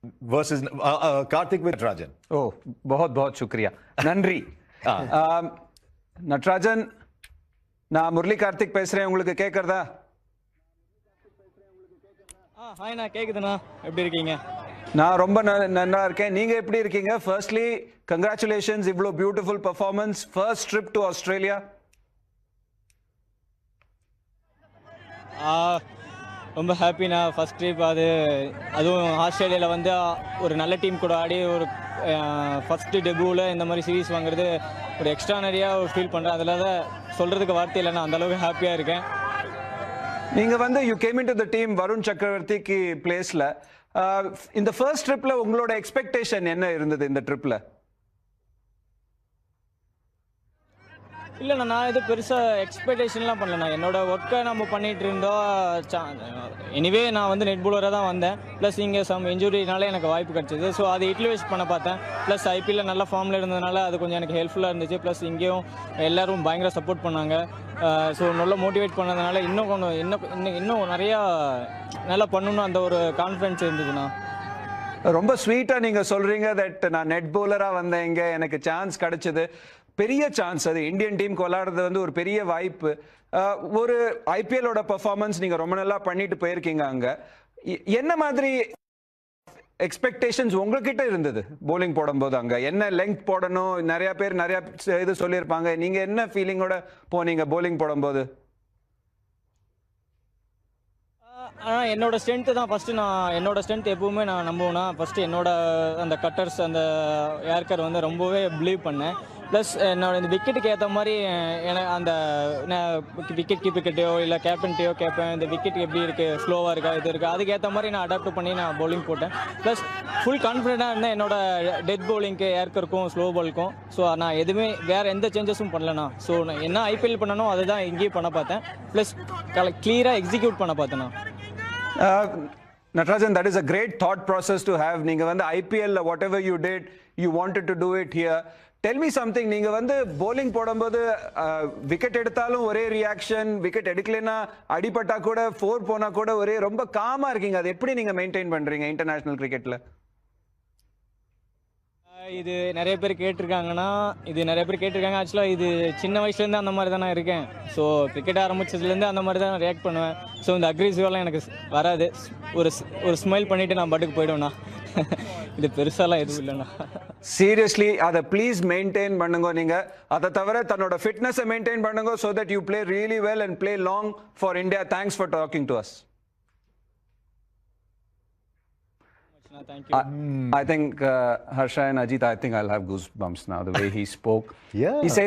versus Karthik with Natarajan. Oh, बहुत बहुत शुक्रिया நன்றி நட்ராஜன் நான் முரளி கார்த்திக் பேசுறேன் உங்களுக்கு கேக்குறதா ஹாய் நான் கேக்குதுண்ணா எப்படி இருக்கீங்க நான் ரொம்ப நல்லா இருக்கேன் நீங்க எப்படி இருக்கீங்க ஃபர்ஸ்ட்லி கங்க்ராச்சுலேஷன்ஸ் இவ்ளோ beautiful performance first trip to Australia ரொம்ப ஹாப்பிண்ணா ஃபர்ஸ்ட் ட்ரிப் அதுவும் ஆஸ்திரேலியாவில் வந்து ஒரு நல்ல டீம் கூட ஆடி ஒரு ஃபஸ்ட்டு டெபியூவில் இந்த மாதிரி சீரீஸ் வாங்குறது ஒரு எக்ஸ்ட்ரானரியாக ஃபீல் பண்ணுறேன் அதில் தான் சொல்கிறதுக்கு வார்த்தை இல்லைண்ணா அந்தளவுக்கு ஹாப்பியாக இருக்கேன் நீங்க வந்து you came in to the team Varun சக்கரவர்த்திக்கு பிளேஸ்ல இந்த ஃபர்ஸ்ட் ட்ரிப்ல உங்களோட எக்ஸ்பெக்டேஷன் என்ன இருந்தது இந்த ட்ரிப்ல இல்லைண்ணா நான் எதுவும் பெருசாக எக்ஸ்பெக்டேஷன்லாம் பண்ணலண்ணா என்னோட ஒர்க்கை நம்ம பண்ணிகிட்டு இருந்தோம் எனிவே நான் வந்து நெட் பவுலராக தான் வந்தேன் ப்ளஸ் இங்கே சம் இன்ஜுரினால எனக்கு வாய்ப்பு கிடச்சிது ஸோ அதை யூட்டிலைஸ் பண்ண பார்த்தேன் ப்ளஸ் ஐபிஎல்ல நல்ல ஃபார்மில் இருந்ததுனால அது கொஞ்சம் எனக்கு ஹெல்ப்ஃபுல்லாக இருந்துச்சு ப்ளஸ் இங்கேயும் எல்லோரும் பயங்கர சப்போர்ட் பண்ணாங்க ஸோ நல்லா மோட்டிவேட் பண்ணதுனால இன்னும் கொஞ்சம் இன்னும் நிறையா நல்லா பண்ணணும்னு அந்த ஒரு கான்ஃபிடன்ஸ் இருந்ததுண்ணா ரொம்ப ஸ்வீட்டா நீங்க சொல்றீங்க தட் நான் நெட் பவுலரா வந்தேன் இங்க எனக்கு சான்ஸ் கிடைச்சது பெரிய சான்ஸ் அது இந்தியன் டீமுக்கு விளையாடுறது வந்து ஒரு பெரிய வாய்ப்பு ஒரு ஐபிஎல்லோட பெர்ஃபார்மன்ஸ் நீங்க ரொம்ப நல்லா பண்ணிட்டு போயிருக்கீங்க அங்க என்ன மாதிரி எக்ஸ்பெக்டேஷன்ஸ் உங்ககிட்ட இருந்தது போலிங் போடும்போது அங்க என்ன லெங்த் போடணும் நிறைய பேர் நிறைய இது சொல்லியிருப்பாங்க நீங்க என்ன ஃபீலிங்கோட போனீங்க போலிங் போடும்போது என்னோட ஸ்ட்ரென்த்து தான் ஃபஸ்ட்டு நான் என்னோட ஸ்ட்ரென்த் எப்பவுமே நான் நம்புவேன்னா ஃபஸ்ட்டு என்னோட அந்த கட்டர்ஸ் அந்த ஏர்கர் வந்து ரொம்பவே பிலீவ் பண்ணேன் ப்ளஸ் என்னோட இந்த விக்கெட்டுக்கு ஏற்ற மாதிரி எனக்கு அந்த விக்கெட் கீப்பர்கிட்டையோ இல்லை கேப்டன்ட்டையோ கேட்பேன் இந்த விக்கெட் எப்படி இருக்குது ஸ்லோவாக இருக்கா இது இருக்கா அதுக்கேற்ற மாதிரி நான் அடாப்ட் பண்ணி நான் பவுலிங் போட்டேன் ப்ளஸ் ஃபுல் கான்ஃபிடென்ட்டாக இருந்தேன் என்னோட டெத் பவுலிங்க்கு ஏர்க்கருக்கும் ஸ்லோ பாலுக்கும் ஸோ நான் எதுவுமே வேறு எந்த சேஞ்சஸும் பண்ணலண்ணா ஸோ நான் என்ன ஐபிஎல் பண்ணனோ அதை தான் இங்கேயும் பண்ண பார்த்தேன் ப்ளஸ் கிளியராக எக்ஸிக்யூட் பண்ண பார்த்தேண்ணா Natarajan, that is a great thought process to have. நீங்க வந்து IPL whatever you did, you wanted to do it here. Tell me something. நீங்க வந்து bowling போடும்போது விக்கெட் எடுத்தாலும் ஒரே ரியாக்ஷன் விக்கெட் எடுக்கலைன்னா அடிபட்டா கூட 4 போனா கூட ஒரே ரொம்ப காமா இருக்கீங்க அது எப்படி நீங்க மெயின்டைன் பண்றீங்க இன்டர்நேஷனல் கிரிக்கெட்ல இது நிறைய பேர் கேட்டிருக்காங்கன்னா ஆக்சுவலாக இது சின்ன வயசுலேருந்து அந்த மாதிரி தான் நான் இருக்கேன் ஸோ கிரிக்கெட் ஆரம்பிச்சதுலேருந்து அந்த மாதிரி தான் நான் ரியாக்ட் பண்ணுவேன் ஸோ இந்த அக்ரெசிவெல்லாம் எனக்கு வராது ஒரு ஸ்மைல் பண்ணிவிட்டு நான் பாட்டுக்கு போய்டுவேண்ணா இது பெருசாலாம் எதுவும் இல்லைண்ணா சீரியஸ்லி அதை ப்ளீஸ் மெயின்டைன் பண்ணுங்க நீங்கள் அதை தவிர தன்னோட ஃபிட்னஸை மெயின்டைன் பண்ணுங்க so that you play really well and play long for India thanks for talking to us Thank you. I think Harsha and Ajit, I think I'll have goosebumps now the way he spoke. Yeah. He says